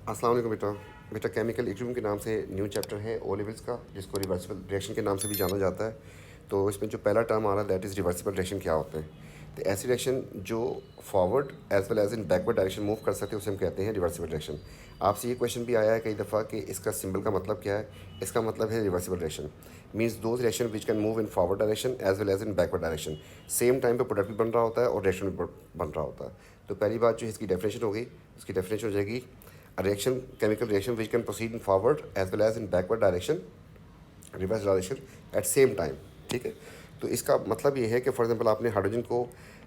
अस्सलाम वालेकुम बेटा। बेटा केमिकल इक्विलिब्रियम के नाम से न्यू चैप्टर है ओ लेवल्स का, जिसको रिवर्सिबल रिएक्शन के नाम से भी जाना जाता है। तो इसमें जो पहला टर्म आ रहा है दैट इज़ रिवर्सिबल रिएक्शन क्या होते हैं। तो ऐसी रिएक्शन जो forward as well as in backward direction move कर सकते हैं उसे हम कहते हैं रिवर्सिबल रिएक्शन। आपसे ये क्वेश्चन भी आया है कई दफ़ा कि इसका सिंबल का मतलब क्या है। इसका मतलब है reversible reaction means those reactions which can move in forward direction as well as in backward direction. Same time पे प्रोडक्ट भी बन रहा होता है और रिएक्शन भी बन रहा होता है। तो पहली बात जो इसकी डेफिनेशन हो गई, उसकी डेफिनेशन हो जाएगी a reaction chemical reaction which can proceed in forward as well as in backward direction reverse direction at same time. ठीक है, तो इसका मतलब ये है कि फॉर एग्जांपल आपने हाइड्रोजन को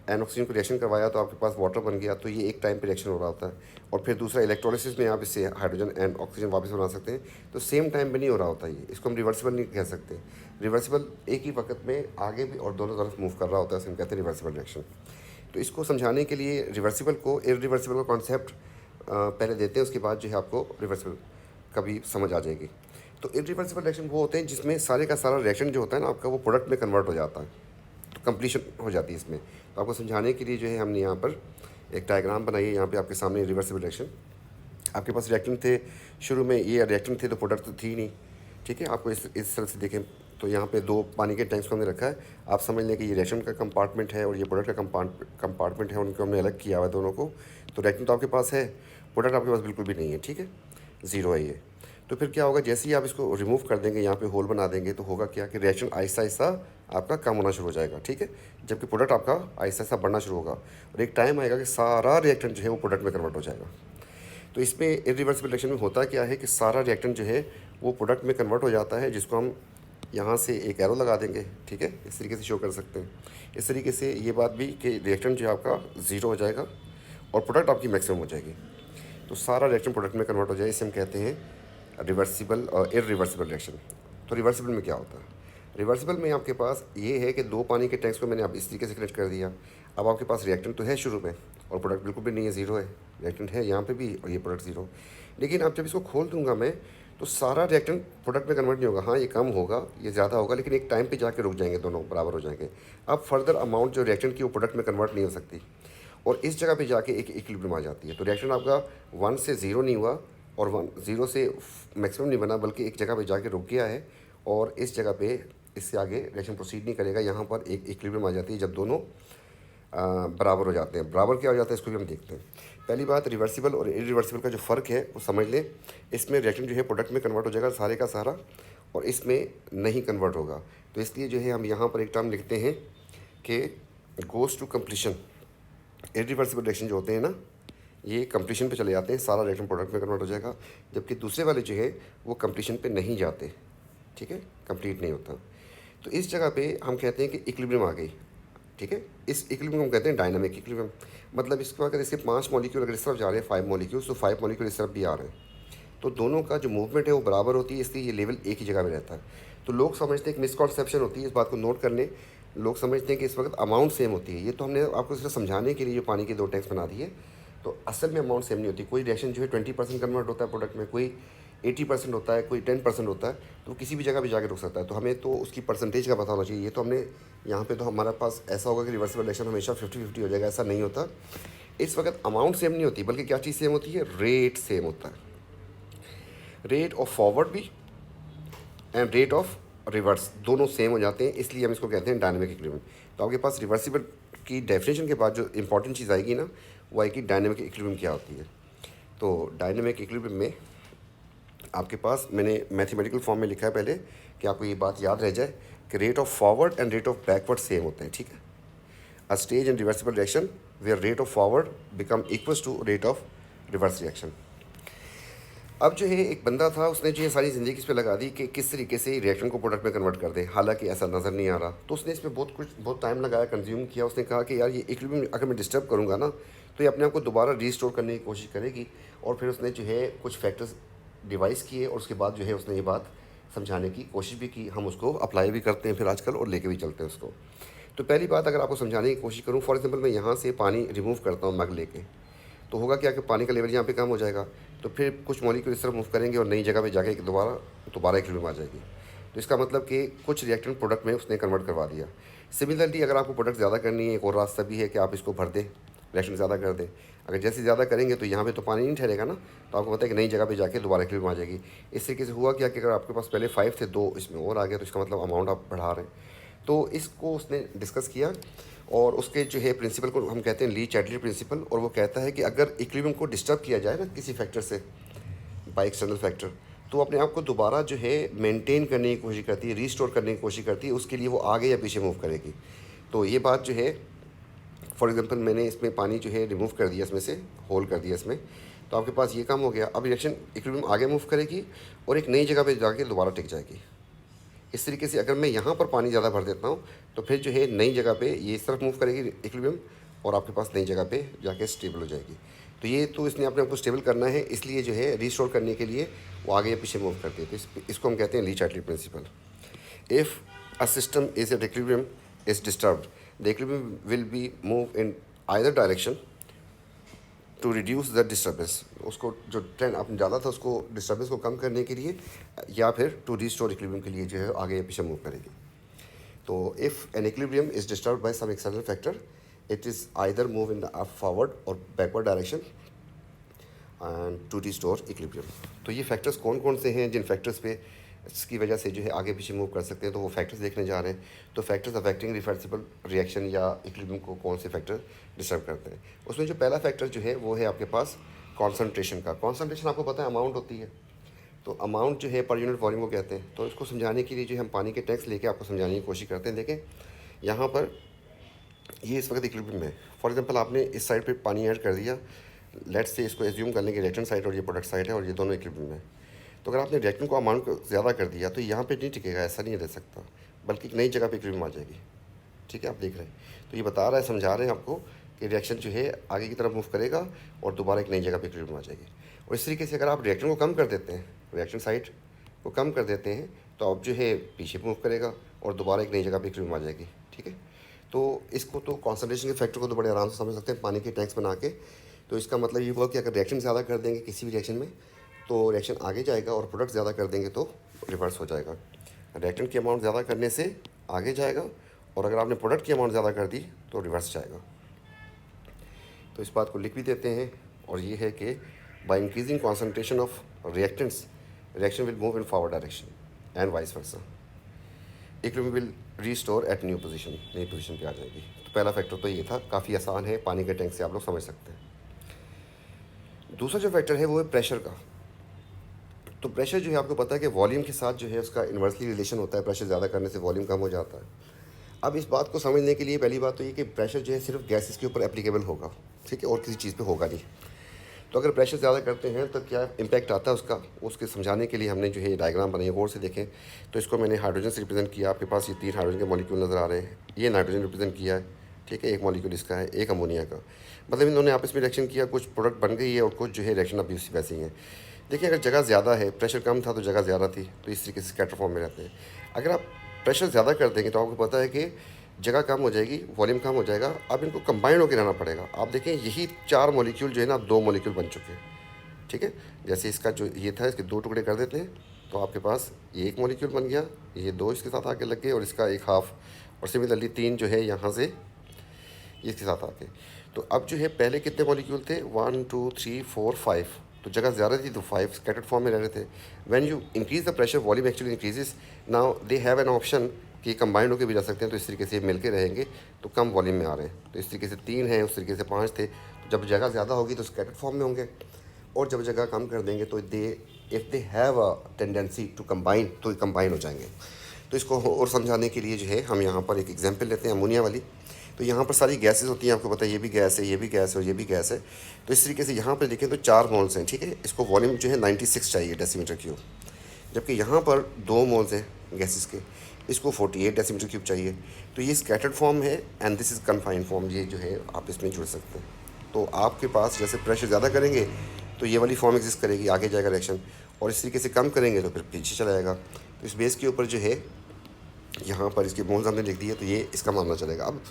एंड ऑक्सीजन को रिएक्शन करवाया तो आपके पास वाटर बन गया, तो ये एक टाइम पे रिएक्शन हो रहा होता है। और फिर दूसरा इलेक्ट्रोलिसिस में आप इससे हाइड्रोजन एंड ऑक्सीजन वापस बना सकते हैं, तो सेम टाइम पे नहीं हो रहा होता ये, इसको हम रिवर्सिबल नहीं कह सकते। रिवर्सिबल एक ही वक्त में आगे भी और दोनों तरफ मूव कर रहा होता है, इसे हम कहते हैं रिवर्सिबल रिएक्शन। तो इसको समझाने के लिए रिवर्सिबल को इरिवर्सिबल का कॉन्सेप्ट पहले देते हैं, उसके बाद जो है आपको रिवर्सिबल का भी समझ आ जाएगी। तो इरिवर्सिबल रिएक्शन वो होते हैं जिसमें सारे का सारा रिएक्शन जो होता है ना आपका वो प्रोडक्ट में कन्वर्ट हो जाता है, तो कंप्लीशन हो जाती है इसमें। तो आपको समझाने के लिए जो है हमने यहाँ पर एक डायग्राम बनाई है, यहाँ पे आपके सामने रिवर्सिबल रिएक्शन। आपके पास रिएक्टेंट थे शुरू में, ये रिएक्टेंट थे तो प्रोडक्ट तो थी नहीं। ठीक है, आपको इस तरह से देखें तो यहाँ पे दो पानी के टैंक्स को हमने रखा है। आप समझ लें कि ये रिएक्शन का कंपार्टमेंट है और ये प्रोडक्ट का कंपार्टमेंट है, उनको हमने अलग किया हुआ है दोनों को। तो रिएक्टेंट तो आपके पास है, प्रोडक्ट आपके पास बिल्कुल भी नहीं है। ठीक है, ज़ीरो है ये। तो फिर क्या होगा, जैसे ही आप इसको रिमूव कर देंगे, यहाँ पे होल बना देंगे, तो होगा क्या कि रिएक्शन आहिस्ता आहिस्ता आपका कम होना शुरू हो जाएगा। ठीक है, जबकि प्रोडक्ट आपका आहिस्ता आहिस्ता बढ़ना शुरू होगा और एक टाइम आएगा कि सारा रिएक्टेंट जो है वो प्रोडक्ट में कन्वर्ट हो जाएगा। तो इसमें इरिवर्सिबल रिएक्शन में होता क्या है कि सारा रिएक्टेंट जो है वो प्रोडक्ट में कन्वर्ट हो जाता है, जिसको हम यहाँ से एक एरो लगा देंगे। ठीक है, इस तरीके से शो कर सकते हैं। इस तरीके से ये बात भी कि रिएक्टेंट जो है आपका ज़ीरो हो जाएगा और प्रोडक्ट आपकी मैक्सिमम हो जाएगी। तो सारा रिएक्शन प्रोडक्ट में कन्वर्ट हो जाए, इसे हम कहते हैं रिवर्सिबल और इरिवर्सिबल रिएक्शन। तो रिवर्सिबल में क्या होता है, रिवर्सिबल में आपके पास ये है कि दो पानी के टैंक्स को मैंने अब इस तरीके से कनेक्ट कर दिया। अब आपके पास रिएक्टेंट तो है शुरू में और प्रोडक्ट बिल्कुल भी नहीं है, ज़ीरो है। रिएक्टेंट है यहाँ पे भी और ये प्रोडक्ट ज़ीरो। लेकिन अब जब इसको खोल दूंगा मैं तो सारा रिएक्टेंट प्रोडक्ट में कन्वर्ट नहीं होगा। हाँ, ये कम होगा, ये ज़्यादा होगा, लेकिन एक टाइम पे जाके रुक जाएंगे, दोनों बराबर हो जाएंगे। अब फर्दर अमाउंट जो रिएक्टेंट की वो प्रोडक्ट में कन्वर्ट नहीं हो सकती और इस जगह पे जाके एक इक्विलिब्रियम आ जाती है। तो रिएक्शन आपका 1 से 0 नहीं हुआ और 0 से मैक्सिमम नहीं बना, बल्कि एक जगह पे जाके रुक गया है और इस जगह पे इससे आगे रिएक्शन प्रोसीड नहीं करेगा। यहाँ पर एक इक्विलिब्रियम आ जाती है जब दोनों बराबर हो जाते हैं। बराबर क्या हो जाता है इसको भी हम देखते हैं। पहली बात, रिवर्सिबल और इरिवर्सिबल का जो फ़र्क है वो समझ लें। इसमें रिएक्शन जो है प्रोडक्ट में कन्वर्ट हो जाएगा सारे का सारा और इसमें नहीं कन्वर्ट होगा। तो इसलिए जो है हम यहाँ पर एक टर्म लिखते हैं कि goes to completion. Irreversible reaction जो होते हैं ना, ये कंप्लीशन पे चले जाते हैं, सारा रिएक्शन प्रोडक्ट में कन्वर्ट हो जाएगा, जबकि दूसरे वाले जो है वो कंप्लीशन पे नहीं जाते। ठीक है, कंप्लीट नहीं होता। तो इस जगह पे हम कहते हैं कि इक्विलिब्रियम आ गई। ठीक है, इस इक्विलिब्रियम को हम कहते हैं डायनामिक इक्विलिब्रियम। मतलब इसको अगर इसके 5 मॉलिक्यूल अगर इस तरफ जा रहे हैं 5 मॉलिक्यूल्स, तो 5 मॉलिक्यूल इस तरफ भी आ रहे हैं, तो दोनों का जो मूवमेंट है वो बराबर होती है, इसलिए ये लेवल एक ही जगह में रहता है। तो लोग समझते हैं, एक मिसकॉन्सेप्शन होती है, इस बात को नोट कर लें। लोग समझते हैं कि इस वक्त अमाउंट सेम होती है। ये तो हमने आपको सिर्फ समझाने के लिए जो पानी के दो टैंक्स बना दिए, तो असल में अमाउंट सेम नहीं होती। कोई रिएक्शन जो है 20% कन्वर्ट होता है प्रोडक्ट में, कोई 80% होता है, कोई 10% होता है, तो किसी भी जगह पे जाकर रुक सकता है। तो हमें तो उसकी परसेंटेज का पता होना चाहिए। ये तो हमने यहाँ पे तो हमारे पास ऐसा होगा कि रिवर्सिबल रिएक्शन हमेशा 50-50 हो जाएगा, ऐसा नहीं होता। इस वक्त अमाउंट सेम नहीं होती, बल्कि क्या चीज़ सेम होती है, रेट सेम होता है। रेट ऑफ फॉरवर्ड भी एंड रेट ऑफ रिवर्स दोनों सेम हो जाते हैं, इसलिए हम इसको कहते हैं डायनेमिक इक्विलिब्रियम। तो आपके पास रिवर्सिबल की डेफिनेशन के बाद जो इंपॉर्टेंट चीज़ आएगी ना, वो आएगी डायनेमिक इक्विलिब्रियम क्या होती है। तो डायनेमिक इक्विलिब्रियम में आपके पास मैंने मैथमेटिकल फॉर्म में लिखा है पहले, कि आपको ये बात याद रह जाए कि rate of forward and rate of backward same होते हैं। ठीक है, a stage in reversible reaction where rate of forward become equals to rate of reverse reaction. अब जो है एक बंदा था, उसने जो है सारी ज़िंदगी इस पे लगा दी कि किस तरीके से रिएक्शन को प्रोडक्ट में कन्वर्ट कर दे, हालांकि ऐसा नज़र नहीं आ रहा। तो उसने इस पर बहुत टाइम लगाया, कंज्यूम किया। उसने कहा कि यार ये इक्विलिब्रियम अगर मैं डिस्टर्ब करूँगा ना, तो ये अपने आप को दोबारा रीस्टोर करने की कोशिश करेगी। और फिर उसने जो है कुछ फैक्टर्स डिवाइस किए और उसके बाद जो है उसने ये बात समझाने की कोशिश भी की। हम उसको अप्लाई भी करते हैं फिर आजकल और लेके भी चलते हैं उसको। तो पहली बात, अगर आपको समझाने की कोशिश करूँ, फॉर एग्जांपल मैं यहाँ से पानी रिमूव करता हूँ मग लेके, तो होगा क्या कि पानी का लेवल यहाँ पे कम हो जाएगा। तो फिर कुछ मॉलिक्यूल इस तरफ मूव करेंगे और नई जगह पे जाके दोबारा इक्विलिब्रियम आ जाएगी। तो इसका मतलब कि कुछ रिएक्टेंट प्रोडक्ट में उसने कन्वर्ट करवा दिया। सिमिलरली अगर आपको प्रोडक्ट ज़्यादा करनी है, एक और रास्ता भी है कि आप इसको भर दें, रिएक्शन ज़्यादा कर दें। अगर जैसे ज़्यादा करेंगे तो यहाँ पे तो पानी नहीं ठहरेगा ना, तो आपको पता है कि नई जगह पे जाके दोबारा इक्विलिब्रियम आ जाएगी। इस तरीके से हुआ क्या कि अगर आपके पास पहले 5 थे, 2 इसमें और आ गया, तो इसका मतलब अमाउंट आप बढ़ा रहे हैं। तो इसको उसने डिस्कस किया और उसके जो है प्रिंसिपल को हम कहते हैं ली चैटली प्रिंसिपल, और वो कहता है कि अगर इक्विलिब्रियम को डिस्टर्ब किया जाए ना किसी फैक्टर से, बाय एक्सटर्नल फैक्टर, तो अपने आप को दोबारा जो है मेंटेन करने की कोशिश करती है, रीस्टोर करने की कोशिश करती है, उसके लिए वो आगे या पीछे मूव करेगी। तो ये बात जो है, फॉर एग्जांपल मैंने इसमें पानी जो है रिमूव कर दिया, इसमें से होल कर दिया इसमें, तो आपके पास ये काम हो गया। अब रिएक्शन इक्विलिब्रियम आगे मूव करेगी और एक नई जगह पे जाके दोबारा टिक जाएगी। इस तरीके से अगर मैं यहाँ पर पानी ज़्यादा भर देता हूँ तो फिर जो है नई जगह पे ये इस तरफ मूव करेगी इक्विलिब्रियम, और आपके पास नई जगह पे जाके स्टेबल हो जाएगी। तो ये तो इसने अपने आप को स्टेबल करना है, इसलिए जो है रिस्टोर करने के लिए वो आगे या पीछे मूव करती है। तो इसको हम कहते हैं Le Chatelier principle. If a system is at equilibrium is disturbed, the equilibrium will be move in either direction to reduce the disturbance. उसको जो ट्रेंड आपने डाला था उसको डिस्टर्बेंस को कम करने के लिए, या फिर टू रिस्टोर इक्विलिब्रियम के लिए जो है आगे या पीछे मूव करेगी। तो if an equilibrium is disturb by some external factor, it is either move in the forward और backward direction and to restore equilibrium. तो ये फैक्टर्स कौन कौन से हैं जिन फैक्टर्स पे इसकी वजह से जो है आगे पीछे मूव कर सकते हैं, तो वो फैक्टर्स देखने जा रहे हैं। तो फैक्टर्स अफेक्टिंग रिवर्सिबल रिएक्शन या इक्विलिब्रियम को कौन से फैक्टर डिस्टर्ब करते हैं, उसमें जो पहला फैक्टर जो है वो है आपके पास कॉन्सनट्रेशन का। कॉन्सनट्रेशन आपको पता है अमाउंट होती है, तो अमाउंट जो है पर यूनिट वॉल्यूम को कहते हैं। तो इसको समझाने के लिए जो हम पानी के टैंक्स लेके आपको समझाने की कोशिश करते हैं। देखें यहाँ पर ये इस वक्त इक्विलिब्रियम है। फॉर एग्जांपल आपने इस साइड पे पानी ऐड कर दिया, लेट्स से इसको एज्यूम कर लेंगे रिएक्टेंट साइड और ये प्रोडक्ट साइड है और ये दोनों इक्विलिब्रियम है। तो अगर आपने रिएक्टेंट को अमाउंट को ज़्यादा कर दिया तो यहाँ पे नहीं टिकेगा, ऐसा नहीं रह सकता, बल्कि एक नई जगह पे इक्विलिब्रियम आ जाएगी। ठीक है, आप देख रहे हैं। तो ये बता रहा है, समझा रहे हैं आपको कि रिएक्शन जो है आगे की तरफ मूव करेगा और दोबारा एक नई जगह पे इक्विलिब्रियम आ जाएगी। और इस तरीके से अगर आप रिएक्टेंट को कम कर देते हैं, रिएक्शन साइड को कम कर देते हैं, तो अब जो है पीछे मूव करेगा और दोबारा एक नई जगह पे इक्विलिब्रियम आ जाएगी। ठीक है, तो इसको तो कॉन्सनट्रेशन के फैक्टर को तो बड़े आराम से समझ सकते हैं पानी के टैंक्स बना के। तो इसका मतलब ये हुआ कि अगर रिएक्शन ज़्यादा कर देंगे किसी भी रिएक्शन में तो रिएक्शन आगे जाएगा, और प्रोडक्ट ज़्यादा कर देंगे तो रिवर्स हो जाएगा। रिएक्टेंट की अमाउंट ज़्यादा करने से आगे जाएगा, और अगर आपने प्रोडक्ट की अमाउंट ज़्यादा कर दी तो रिवर्स जाएगा। तो इस बात को लिख भी देते हैं, और ये है कि by increasing concentration of reactants reaction will move in forward direction and vice versa. Equilibrium will restore at new position, नई पोजीशन पे आ जाएगी। तो पहला फैक्टर तो ये था, काफ़ी आसान है, पानी के टैंक से आप लोग समझ सकते हैं। दूसरा जो फैक्टर है वो है प्रेशर का। तो प्रेशर जो है आपको पता है कि वॉल्यूम के साथ जो है उसका इन्वर्सली रिलेशन होता है, प्रेशर ज़्यादा करने से वॉल्यूम कम हो जाता है। अब इस बात को समझने के लिए पहली बात तो ये कि प्रेशर जो है सिर्फ गैसेस के ऊपर एप्लीकेबल होगा, ठीक है, और किसी चीज़ पे होगा नहीं। तो अगर प्रेशर ज़्यादा करते हैं तो क्या इम्पैक्ट आता है उसका, उसके समझाने के लिए हमने जो है डायग्राम बनाई है, गौर से देखें। तो इसको मैंने हाइड्रोजन से रिप्रेजेंट किया, आपके पास ये 3 हाइड्रोजन के मॉलिक्यूल नज़र आ रहे हैं, ये नाइट्रोजन रिप्रेजेंट किया है, ठीक है, एक मॉलिक्यूल इसका है, एक अमोनिया का। मतलब इन्होंने आपस में रिएक्शन किया, कुछ प्रोडक्ट बन गई है और कुछ जो है रिएक्शन अभी उसी वैसे ही है। देखिए अगर जगह ज़्यादा है, प्रेशर कम था तो जगह ज़्यादा थी, तो इस तरीके से स्कैटर फॉर्म में रहते हैं। अगर आप प्रेशर ज़्यादा कर देंगे तो आपको पता है कि जगह कम हो जाएगी, वॉल्यूम कम हो जाएगा, अब इनको कंबाइंड होकर रहना पड़ेगा। आप देखें यही 4 मॉलिक्यूल जो है ना, 2 मॉलिक्यूल बन चुके हैं। ठीक है, जैसे इसका जो ये था इसके 2 टुकड़े कर देते हैं, तो आपके पास ये एक मॉलिक्यूल बन गया, ये 2 इसके साथ आके लग गए, और इसका एक हाफ, और सिमिलरली 3 जो है यहाँ से इसके साथ आके। तो अब जो है पहले कितने मॉलिक्यूल थे, 1 2 3 4 5, तो जगह ज़्यादा थी तो 5 स्कैटर्ड फॉर्म में रह रहे थे। When you increase the pressure volume actually increases, now they have an option कि कंबाइंड होकर भी जा सकते हैं। तो इस तरीके से मिल के रहेंगे तो कम वॉल्यूम में आ रहे हैं। तो इस तरीके से 3 हैं, उस तरीके से 5 थे। तो जब जगह ज़्यादा होगी तो स्कैटर्ड फॉर्म में होंगे, और जब जगह कम कर देंगे तो if they have a tendency to combine तो कंबाइन हो जाएंगे। तो इसको और समझाने के लिए जो है हम यहाँ पर एक एग्जांपल लेते हैं अमोनिया वाली। तो यहाँ पर सारी गैसेस होती हैं, आपको पता है ये भी गैस है, ये भी गैस है और ये भी गैस है। तो इस तरीके से यहाँ पर देखें तो 4 मोल्स हैं, ठीक है, इसको वॉल्यूम जो है 96 चाहिए डेसीमीटर क्यूब, जबकि यहाँ पर 2 मोल्स हैं गैसेस के, इसको 48 डेसीमीटर क्यूब चाहिए। तो ये स्कैटर्ड फॉर्म है and this is confined form, ये जो है आप इसमें जुड़ सकते हैं। तो आपके पास जैसे प्रेशर ज़्यादा करेंगे तो ये वाली फॉर्म एग्जिस्ट करेगी, आगे जाएगा रिएक्शन, और इस तरीके से कम करेंगे तो फिर पीछे चला जाएगा। तो इस बेस के ऊपर जो है यहाँ पर इसके मोल्स हमने लिख दिए, तो ये इसका मामला चलेगा। अब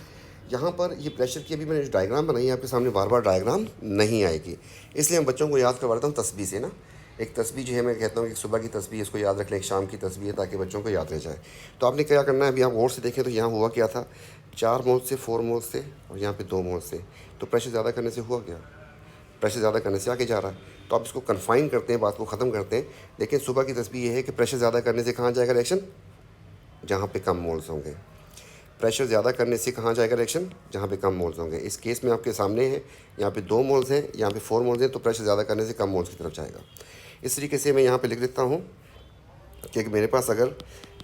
यहाँ पर ये प्रेशर की अभी मैंने जो डायग्राम बनाई है आपके सामने बार बार डायग्राम नहीं आएगी, इसलिए हम बच्चों को याद करवाता हूँ तस्बीह से ना। एक तस्बीह जो है मैं कहता हूँ कि सुबह की तस्बीह, इसको याद रख लें, एक शाम की तस्बीह है, ताकि बच्चों को याद रह जाए। तो आपने क्या करना है, अभी आप गौर से देखें तो यहाँ हुआ क्या था, 4 मोल्स से 4 मोल्स से, और यहाँ पे 2 मोल्स से। तो प्रेशर ज़्यादा करने से हुआ क्या, प्रेशर ज़्यादा करने से आगे जा रहा है। तो आप इसको कन्फाइन करते हैं, बात को ख़त्म करते हैं। लेकिन सुबह की तस्वीर ये है कि प्रेशर ज़्यादा करने से कहाँ जाएगा रिएक्शन, जहाँ पे कम मोल्स होंगे। प्रेशर ज़्यादा करने से कहाँ जाएगा रिएक्शन, जहाँ पे कम मोल्स होंगे। इस केस में आपके सामने है, यहाँ पे 2 मोल्स हैं, यहाँ पे 4 मोल्स हैं, तो प्रेशर ज़्यादा करने से कम मोल्स की तरफ जाएगा। इस तरीके से मैं यहाँ पे लिख देता हूँ कि मेरे पास अगर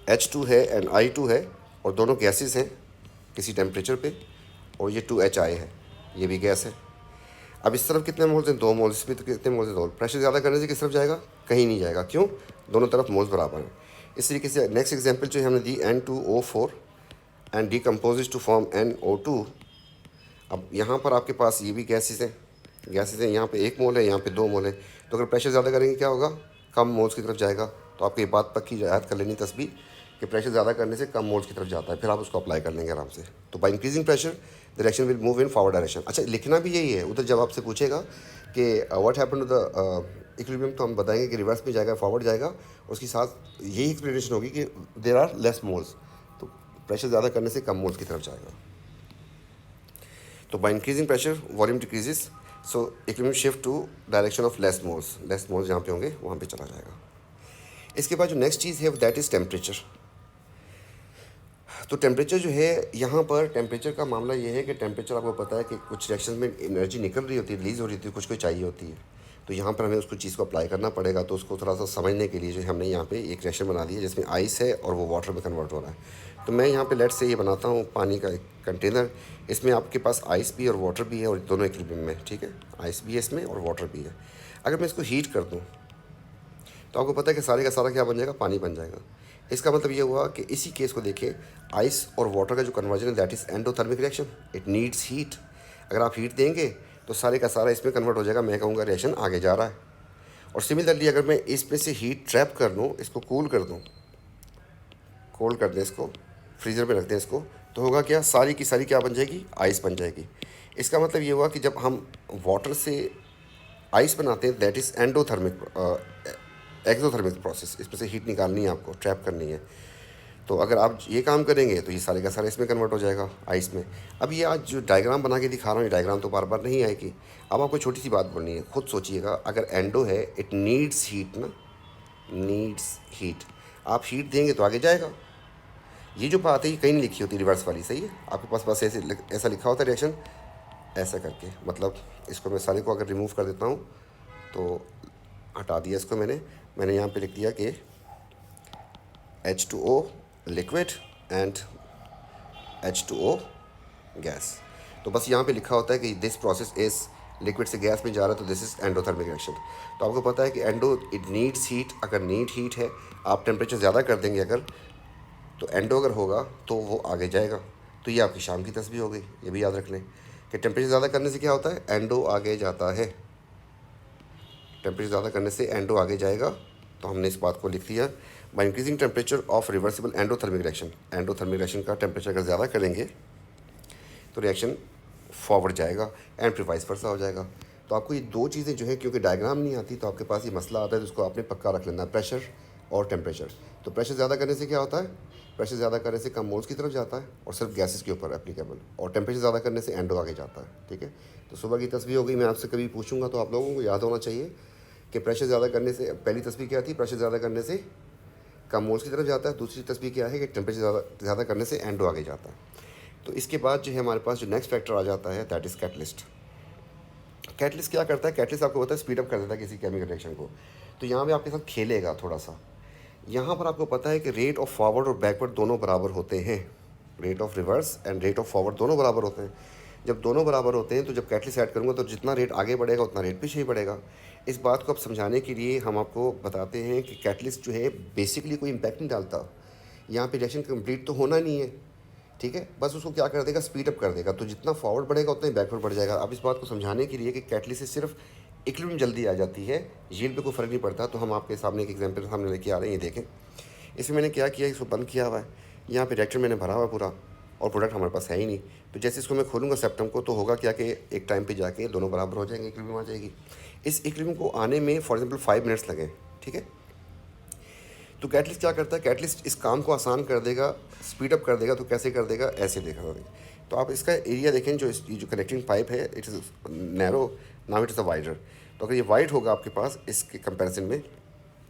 H2 है एंड I2 है और दोनों गैसेस हैं किसी टेम्परेचर पे, और ये 2HI है, ये भी गैस है। अब इस तरफ कितने मोल्स हैं, 2 मोल्स, इसमें तो कितने मोल्स हैं, 2। प्रेशर ज़्यादा करने से किस तरफ जाएगा, कहीं नहीं जाएगा। क्यों, दोनों तरफ मोल्स बराबर हैं। इस तरीके से नेक्स्ट एग्जांपल जो हमने दी N2O4 and decomposes to form NO2। अब यहाँ पर आपके पास ये भी गैसेस हैं, यहाँ पे 1 मोल है, यहाँ पे 2 मोल है। तो अगर प्रेशर ज़्यादा करेंगे क्या होगा, कम मोल्स की तरफ जाएगा। तो आपको ये बात पक्की याद कर लेनी तस्वीर कि प्रेशर ज़्यादा करने से कम मोल्स की तरफ जाता है, फिर आप उसको अप्लाई कर लेंगे आराम से। तो by increasing pressure the direction will move in forward direction. अच्छा, लिखना भी यही है। उधर जब आपसे पूछेगा कि what happen to the equilibrium, तो हम बताएंगे कि रिवर्स में जाएगा, फॉरवर्ड जाएगा। उसके साथ यही एक्सप्लेनेशन होगी कि देर आर लेस मोल्स, तो प्रेशर ज़्यादा करने से कम मोल्स की तरफ जाएगा। तो by increasing pressure volume decreases, so equilibrium shift to direction of less moles जहाँ पे होंगे वहाँ पे चला जाएगा। इसके बाद जो नेक्स्ट चीज़ है दैट इज़ टेम्परेचर। तो टेम्परेचर जो है, यहाँ पर टेम्परेचर का मामला ये है कि टेम्परेचर आपको पता है कि कुछ रिएक्शन में एनर्जी निकल रही होती है, रिलीज़ हो रही होती है, कुछ चाहिए होती है। तो यहाँ पर हमें उसको चीज़ को अप्लाई करना पड़ेगा। तो उसको थोड़ा सा समझने के लिए जो हमने यहाँ पे एक रिएक्शन बना दी है जिसमें आइस है और वो वाटर में कन्वर्ट हो रहा है। तो मैं यहाँ पे लेट से ये बनाता हूँ पानी का एक कंटेनर। इसमें आपके पास आइस भी और वाटर भी है, और दोनों इक्विलिब्रियम में, ठीक है। आइस भी है इसमें और वाटर भी है। अगर मैं इसको हीट कर दूँ तो आपको पता है कि सारे का सारा क्या बन जाएगा, पानी बन जाएगा। इसका मतलब ये हुआ कि इसी केस को देखें, आइस और वाटर का जो कन्वर्जन है that is endothermic reaction, it needs heat. अगर आप हीट देंगे तो सारे का सारा इसमें कन्वर्ट हो जाएगा, मैं कहूँगा रिएक्शन आगे जा रहा है। और सिमिलरली अगर मैं इसमें से हीट ट्रैप कर दूँ, इसको कूल कर दूँ, कोल्ड कर दें, इसको फ्रीज़र में रख दें इसको, तो होगा क्या, सारी की सारी क्या बन जाएगी, आइस बन जाएगी। इसका मतलब ये हुआ कि जब हम वाटर से आइस बनाते हैं दैट इज़ एक्सोथर्मिक प्रोसेस, इसमें से हीट निकालनी है आपको, ट्रैप करनी है। तो अगर आप ये काम करेंगे तो ये सारे का सारा इसमें कन्वर्ट हो जाएगा, आइस में। अब ये आज जो डायग्राम बना के दिखा रहा हूँ, ये डायग्राम तो बार बार नहीं आएगी। अब आपको छोटी सी बात बोलनी है, खुद सोचिएगा। अगर एंडो है, इट नीड्स हीट ना, नीड्स हीट। आप हीट देंगे तो आगे जाएगा। ये जो बात है ये कहीं नहीं लिखी होती रिवर्स वाली, सही है। आपके पास बस ऐसा लिखा होता है रिएक्शन, ऐसा करके। मतलब इसको मैं सारे को अगर रिमूव कर देता हूँ तो हटा दिया इसको मैंने यहाँ पे लिख दिया कि H2O liquid and H2O gas. तो बस यहाँ पे लिखा होता है कि दिस प्रोसेस इज़ लिक्विड से गैस में जा रहा है, तो दिस इज़ एंडोथर्मिक रिएक्शन। तो आपको पता है कि एंडो इट नीड्स हीट। अगर नीड हीट है, आप टेम्परेचर ज़्यादा कर देंगे अगर, तो एंडो अगर होगा तो वो आगे जाएगा। तो ये आपकी शाम की तस्वीर हो गई। ये भी याद रख लें कि टेम्परेचर ज़्यादा करने से क्या होता है, एंडो आगे जाता है। टेम्परेचर ज़्यादा करने से एंडो आगे जाएगा। तो हमने इस बात को लिख दिया। By increasing temperature of reversible endothermic reaction, endothermic reaction का टेम्परेचर अगर ज़्यादा करेंगे तो रिएक्शन फॉरवर्ड जाएगा एंड फिर वाइस वर्सा हो जाएगा। तो आपको ये दो चीज़ें जो है, क्योंकि डायग्राम नहीं आती तो आपके पास ये मसला आता है, तो उसको आपने पक्का रख लेना, प्रेशर और टेम्परेचर। तो प्रेशर ज़्यादा करने से क्या होता है, प्रेशर ज़्यादा करने से कम मोल्स की तरफ जाता है और सिर्फ गैसेस के ऊपर एप्लीकेबल, और टेम्परेचर ज़्यादा करने से एंडो आगे जाता है, ठीक है। तो सुबह की तस्वीर हो गई। मैं आपसे कभी पूछूंगा तो आप लोगों को याद होना चाहिए कि प्रेशर ज़्यादा करने से, पहली तस्वीर क्या थी, प्रेशर ज़्यादा करने से कम मोल्स की तरफ जाता है। दूसरी तस्वीर क्या है कि टेम्परेचर ज़्यादा करने से एंडो आगे जाता है। तो इसके बाद जो है हमारे पास जो नेक्स्ट फैक्टर आ जाता है दैट इज़ कैटलिस्ट। कैटलिस्ट क्या करता है, कैटलिस्ट आपको पता है स्पीड अप कर देता है किसी केमिकल रिएक्शन को। तो यहाँ पे आपके साथ खेलेगा थोड़ा सा। यहाँ पर आपको पता है कि रेट ऑफ फॉरवर्ड और बैकवर्ड दोनों बराबर होते हैं, rate of reverse and rate of forward दोनों बराबर होते हैं। जब दोनों बराबर होते हैं तो जब कैटलिस्ट ऐड करूँगा तो जितना रेट आगे बढ़ेगा उतना रेट भी सही बढ़ेगा। इस बात को अब समझाने के लिए हम आपको बताते हैं कि कैटलिस्ट जो है बेसिकली कोई इम्पैक्ट नहीं डालता। यहाँ पे रिएक्शन कंप्लीट तो होना नहीं है, ठीक है, बस उसको क्या कर देगा, स्पीड अप कर देगा। तो जितना फॉरवर्ड बढ़ेगा उतना ही बैकवर्ड बढ़ जाएगा। अब इस बात को समझाने के लिए कि कैटलिस्ट से सिर्फ इक्विलिब्रियम जल्दी आ जाती है, यील्ड पे कोई फ़र्क नहीं पड़ता। तो हम आपके सामने एक एग्जांपल सामने लेके आ रहे हैं, ये देखें। इसमें मैंने क्या किया, इसको बंद किया हुआ है, यहाँ पे रिएक्टर मैंने भरा हुआ पूरा, और प्रोडक्ट हमारे पास है ही नहीं। तो जैसे इसको मैं खोलूँगा सेप्टम को, तो होगा क्या कि एक टाइम पे जाके दोनों बराबर हो जाएंगे, इक्विलिब्रियम आ जाएगी। इस इक्विलिब्रियम को आने में फॉर एग्जांपल 5 मिनट्स लगे, ठीक है। तो कैटलिस्ट क्या करता है, कैटलिस्ट इस काम को आसान कर देगा, स्पीड अप कर देगा। तो कैसे कर देगा, ऐसे देखा। तो आप इसका एरिया देखें, जो कनेक्टिंग पाइप है it is narrow, now it is a wider. तो अगर ये वाइड होगा आपके पास इसके कंपैरिजन में,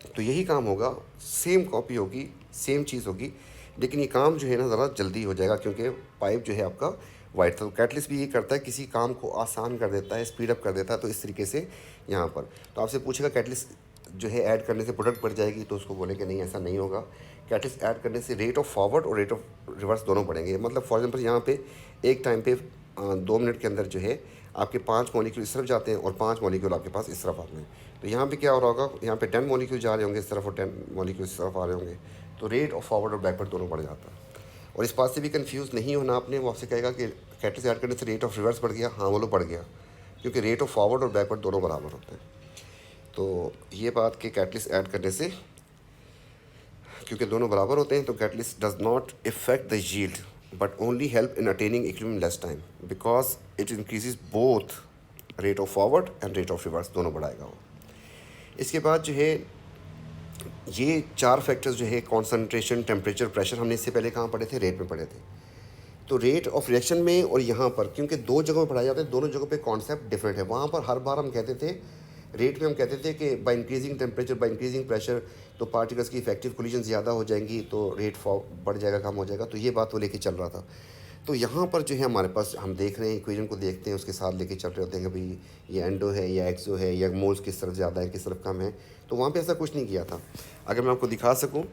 तो यही काम होगा, सेम कॉपी होगी, सेम चीज़ होगी, लेकिन ये काम जो है ना ज़रा जल्दी हो जाएगा क्योंकि पाइप जो है आपका वाइट। तो कैटलिस्ट भी ये करता है, किसी काम को आसान कर देता है, स्पीड अप कर देता है। तो इस तरीके से यहाँ पर तो आपसे पूछेगा कैटलिस्ट जो है ऐड करने से प्रोडक्ट बढ़ जाएगी, तो उसको बोले कि नहीं ऐसा नहीं होगा। कैटलिस्ट ऐड करने से रेट ऑफ फॉरवर्ड और रेट ऑफ रिवर्स दोनों बढ़ेंगे। मतलब फॉर एग्जांपल यहाँ पे एक टाइम पे 2 मिनट के अंदर जो है आपके 5 मॉलिक्यूल इस तरफ जाते हैं और 5 मॉलिक्यूल आपके पास इस तरफ आते हैं। तो यहाँ पे क्या हो रहा होगा, यहाँ पे 10 मॉलिक्यूल जा रहे होंगे इस तरफ और 10 मॉलिक्यूल इस तरफ आ रहे होंगे। तो रेट ऑफ फॉरवर्ड और बैकवर्ड दोनों बढ़ जाता है। और इस बात से भी कंफ्यूज नहीं होना आपने, वो आपसे कहेगा कि कैटलिस्ट ऐड करने से रेट ऑफ रिवर्स बढ़ गया, हाँ बोलो बढ़ गया, क्योंकि रेट ऑफ फॉरवर्ड और बैकवर्ड दोनों बराबर होते हैं। तो ये बात कि कैटलिस्ट ऐड करने से क्योंकि दोनों बराबर होते हैं, तो catalyst does not effect the yield but only help in attaining equilibrium less time because it increases both rate of forward and rate of reverse, दोनों बढ़ाएगा वो। इसके बाद जो है ये 4 फैक्टर्स जो है कॉन्सेंट्रेशन, टेम्परेचर, प्रेशर, हमने इससे पहले कहाँ पढ़े थे, रेट में पढ़े थे। तो रेट ऑफ रिएक्शन में और यहाँ पर क्योंकि 2 जगहों में पढ़ाया जाता है, दोनों जगहों पे कॉन्सेप्ट डिफरेंट है। वहाँ पर हर बार हम कहते थे, रेट में हम कहते थे कि by increasing temperature, bye increasing pressure, तो पार्टिकल्स की इफेक्टिव कोलिजन ज़्यादा हो जाएंगी, तो रेट बढ़ जाएगा, कम हो जाएगा। तो ये बात वो लेके चल रहा था। तो यहाँ पर जो है हमारे पास हम देख रहे हैं, इक्वेशन को देखते हैं, उसके साथ लेके चल रहे होते हैं कि भाई ये एंडो है या एक्सो है या मोल्स किस तरफ ज़्यादा है किस तरफ कम है। तो वहाँ पे ऐसा कुछ नहीं किया था। अगर मैं आपको दिखा सकूँ,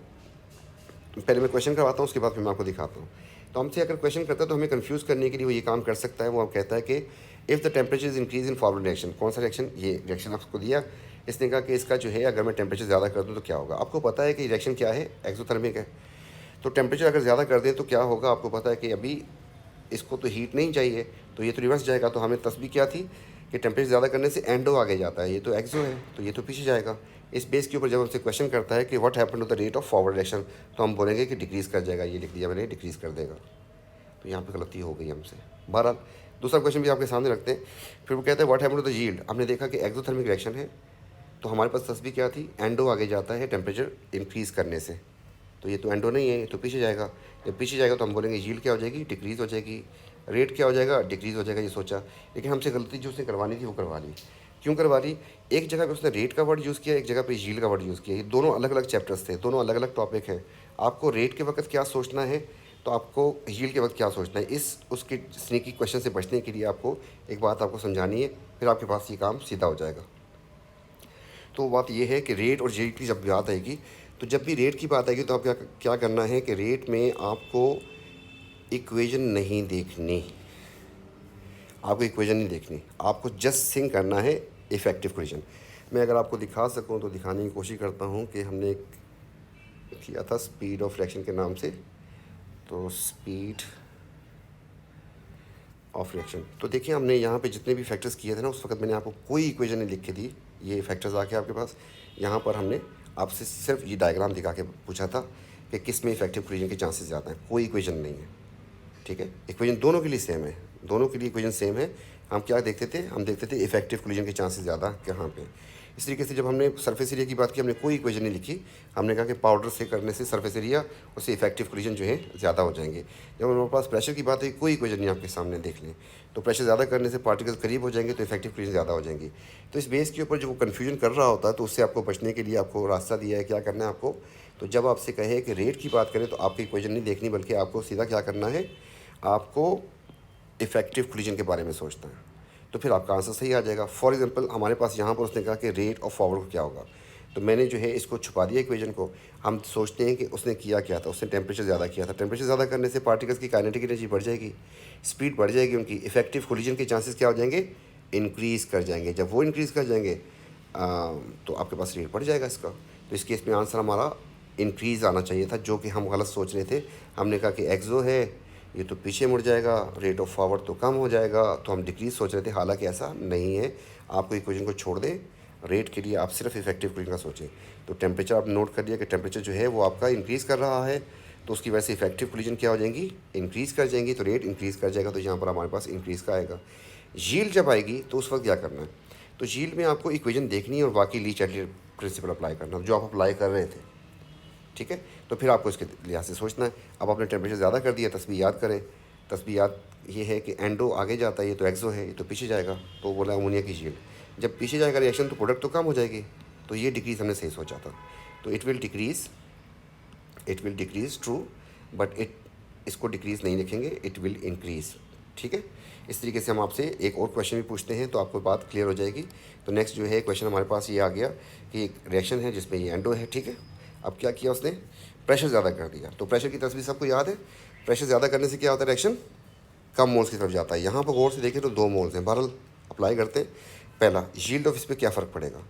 पहले मैं क्वेश्चन करवाता हूँ, उसके बाद फिर मैं आपको दिखाता हूँ। तो हमसे अगर क्वेश्चन करता है तो हमें कंफ्यूज करने के लिए वो ये काम कर सकता है। वो कहता है कि if the temperature is increase in forward reaction, कौन सा रिएक्शन, ये रिएक्शन आपको दिया, इसने कहा कि इसका जो है अगर मैं टेम्परेचर ज़्यादा कर दूँ तो क्या होगा। आपको पता है कि रिएक्शन क्या है, एक्सोथर्मिक है। तो टेम्परेचर अगर ज़्यादा कर दें तो क्या होगा, आपको पता है कि अभी इसको तो हीट नहीं चाहिए, तो ये तो रिवर्स जाएगा। तो हमें तस्वीर क्या थी कि टेम्परेचर ज़्यादा करने से एंडो आगे जाता है, ये तो एक्सो है, तो ये तो पीछे जाएगा। इस बेस के ऊपर जब हमसे क्वेश्चन करता है कि what happen to the rate of forward reaction, तो हम बोलेंगे कि डिक्रीज़ कर जाएगा। ये लिख दिया मैंने, डिक्रीज़ कर देगा। तो यहाँ पे गलती हो गई हमसे। बहरहाल दूसरा क्वेश्चन भी आपके सामने रखते हैं। फिर वो कहते हैं what happen to the yield. हमने देखा कि एक्सोथर्मिक रिएक्शन है, तो हमारे पास तस्वीर क्या थी, एंडो आगे जाता है टेम्परेचर इंक्रीज़ करने से। तो ये तो एंडो नहीं है, ये तो पीछे जाएगा। जब पीछे जाएगा तो हम बोलेंगे यील्ड क्या हो जाएगी, डिक्रीज़ हो जाएगी। रेट क्या हो जाएगा, डिक्रीज़ हो जाएगा। ये सोचा, लेकिन हमसे गलती जो उसने करवानी थी वो करवा ली। क्यों करवा ली, एक जगह पे उसने रेट का वर्ड यूज़ किया, एक जगह पे यील्ड का वर्ड यूज़ किया। ये दोनों अलग अलग चैप्टर्स थे, दोनों अलग अलग टॉपिक हैं। आपको रेट के वक्त क्या सोचना है, तो आपको यील्ड के वक्त क्या सोचना है। इस उसके स्नीकी क्वेश्चन से बचने के लिए आपको एक बात आपको समझानी है, फिर आपके पास ये काम सीधा हो जाएगा। तो बात ये है कि रेट और यील्ड की जब बात आएगी, तो जब भी रेट की बात आएगी तो आप क्या क्या करना है कि रेट में आपको इक्वेशन नहीं देखनी, आपको इक्वेशन नहीं देखनी, आपको जस्ट थिंक करना है इफ़ेक्टिव कोलिजन। मैं अगर आपको दिखा सकूं तो दिखाने की कोशिश करता हूं कि हमने एक किया था स्पीड ऑफ रिएक्शन के नाम से। तो स्पीड ऑफ रिएक्शन, तो देखिए हमने यहाँ पे जितने भी फैक्टर्स किए थे ना, उस वक्त मैंने आपको कोई इक्वेशन नहीं लिख के दी। ये फैक्टर्स आके आपके पास, यहाँ पर हमने आपसे सिर्फ ये डायग्राम दिखा के पूछा था कि किस में इफेक्टिव कोलिजन के चांसेस ज़्यादा हैं। कोई इक्वेशन नहीं है, ठीक है। इक्वेशन दोनों के लिए सेम है, दोनों के लिए इक्वेशन सेम है। हम क्या देखते थे, हम देखते थे इफेक्टिव कोलिजन के चांसेस ज़्यादा कहाँ पे। इस तरीके से जब हमने सरफेस एरिया की बात की, हमने कोई इक्वेशन नहीं लिखी। हमने कहा कि पाउडर से करने से सरफेस एरिया, उससे इफेक्टिव कोलिजन जो है ज़्यादा हो जाएंगे। जब हमारे पास प्रेशर की बात है, कोई इक्वेशन नहीं आपके सामने, देख लें। तो प्रेशर ज़्यादा करने से पार्टिकल्स करीब हो जाएंगे, तो इफेक्टिव कोलिजन ज़्यादा हो जाएंगी। तो इस बेस के ऊपर जो वो कन्फ्यूजन कर रहा होता है, तो उससे आपको बचने के लिए आपको रास्ता दिया है, क्या करना है आपको। तो जब आपसे कहे कि रेट की बात करें, तो आपकी इक्वेशन नहीं देखनी, बल्कि आपको सीधा क्या करना है, आपको इफेक्टिव कोलिजन के बारे में सोचना है। तो फिर आपका आंसर सही आ जाएगा। फॉर एग्जांपल हमारे पास यहाँ पर उसने कहा कि रेट ऑफ फॉरवर्ड को क्या होगा, तो मैंने जो है इसको छुपा दिया इक्वेशन को। हम सोचते हैं कि उसने किया क्या था, उसने टेम्परेचर ज़्यादा किया था। टेम्परेचर ज़्यादा करने से पार्टिकल्स की काइनेटिक एनर्जी बढ़ जाएगी, स्पीड बढ़ जाएगी, उनकी इफेक्टिव कोलिजन के चांसेस क्या हो जाएंगे, इंक्रीज़ कर जाएंगे। जब वो इंक्रीज़ कर जाएंगे तो आपके पास रेट बढ़ जाएगा इसका। तो इस केस में आंसर हमारा इंक्रीज़ आना चाहिए था, जो कि हम गलत सोच रहे थे। हमने कहा कि एक्सो है, ये तो पीछे मुड़ जाएगा, रेट ऑफ फॉरवर्ड तो कम हो जाएगा, तो हम डिक्रीज सोच रहे थे। हालांकि ऐसा नहीं है, आपको इक्वेशन को छोड़ दें, रेट के लिए आप सिर्फ इफेक्टिव कोलिजन का सोचें। तो टेम्परेचर आपने नोट कर लिया कि टेम्परेचर जो है वो आपका इंक्रीज़ कर रहा है, तो उसकी वजह से इफेक्टिव कोलिजन क्या हो जाएंगी, इंक्रीज़ कर जाएंगी, तो रेट इंक्रीज़ कर जाएगा। तो यहाँ पर हमारे पास इंक्रीज़ का आएगा। यील्ड जब आएगी तो उस वक्त क्या करना है, तो यील्ड में आपको इक्वेशन देखनी है और बाकी ली चैटली प्रिंसिपल अप्लाई करना, जो आप अप्लाई कर रहे थे, ठीक है। तो फिर आपको इसके लिहाज से सोचना है। अब आपने टेम्परेचर ज़्यादा कर दिया, तस्वीर याद करें। तस्वीर याद ये है कि एंडो आगे जाता है, ये तो एक्सो है, ये तो पीछे जाएगा, तो बोला अमोनिया की यील्ड। जब पीछे जाएगा रिएक्शन तो प्रोडक्ट तो कम हो जाएगी, तो ये डिक्रीज़ हमने सही सोचा था। तो it will decrease true, but इसको डिक्रीज़ नहीं लिखेंगे, इट विल इंक्रीज़। ठीक है, इस तरीके से हम आपसे एक और क्वेश्चन भी पूछते हैं तो आपको बात क्लियर हो जाएगी। तो नेक्स्ट जो है क्वेश्चन हमारे पास ये आ गया कि एक रिएक्शन है जिसमें ये एंडो है। ठीक है, अब क्या किया उसने, प्रेशर ज़्यादा कर दिया। तो प्रेशर की तस्वीर सबको याद है, प्रेशर ज़्यादा करने से क्या होता है, रिएक्शन कम मोल्स की तरफ जाता है। यहाँ पर गौर से देखें तो 2 मोल्स हैं, बहरहाल अप्लाई करते हैं। पहला यील्ड ऑफ, इस पर क्या फ़र्क पड़ेगा।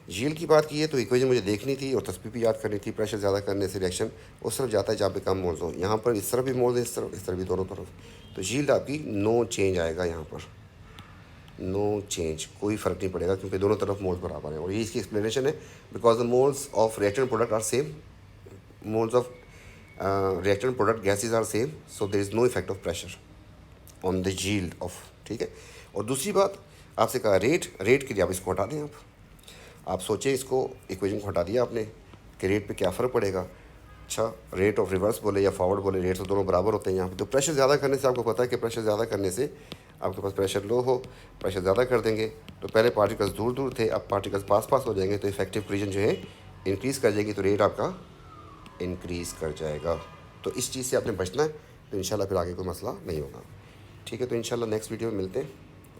यील्ड की बात की है तो इक्वेशन मुझे देखनी थी और तस्वीर भी याद करनी थी। प्रेशर ज़्यादा करने से रिएक्शन उस तरफ जाता है जहाँ पे कम मोल्स हो। यहाँ पर इस तरफ भी मोल्स है, इस तरफ भी, दोनों तरफ। तो यील्ड आपकी नो चेंज आएगा, यहाँ पर नो चेंज, कोई फ़र्क नहीं पड़ेगा क्योंकि दोनों तरफ मोल्स बराबर है। और ये इसकी एक्सप्लेनेशन है, because the moles of reactant product are same, moles of reactant product gases are same, so there is no effect of pressure on the yield of. ठीक है, और दूसरी बात आपसे कहा रेट के लिए आप इसको हटा दें। आप सोचें, इसको इक्वेशन को हटा दिया आपने कि रेट पे क्या फ़र्क पड़ेगा। अच्छा, रेट ऑफ रिवर्स बोले या फॉरवर्ड बोले, रेट तो दोनों बराबर होते हैं यहाँ पे। तो प्रेशर ज़्यादा करने से आपको पता है कि प्रेशर ज़्यादा करने से आपके पास प्रेशर लो हो, प्रेशर ज़्यादा कर देंगे तो पहले पार्टिकल्स दूर दूर थे, अब पार्टिकल्स पास पास हो जाएंगे, तो इफेक्टिव कोलिजन जो है इंक्रीज़ कर जाएगी, तो रेट आपका इंक्रीज़ कर जाएगा। तो इस चीज़ से आपने बचना है, तो इंशाल्लाह फिर आगे कोई मसला नहीं होगा। ठीक है, तो इंशाल्लाह नेक्स्ट वीडियो में मिलते हैं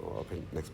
और फिर नेक्स्ट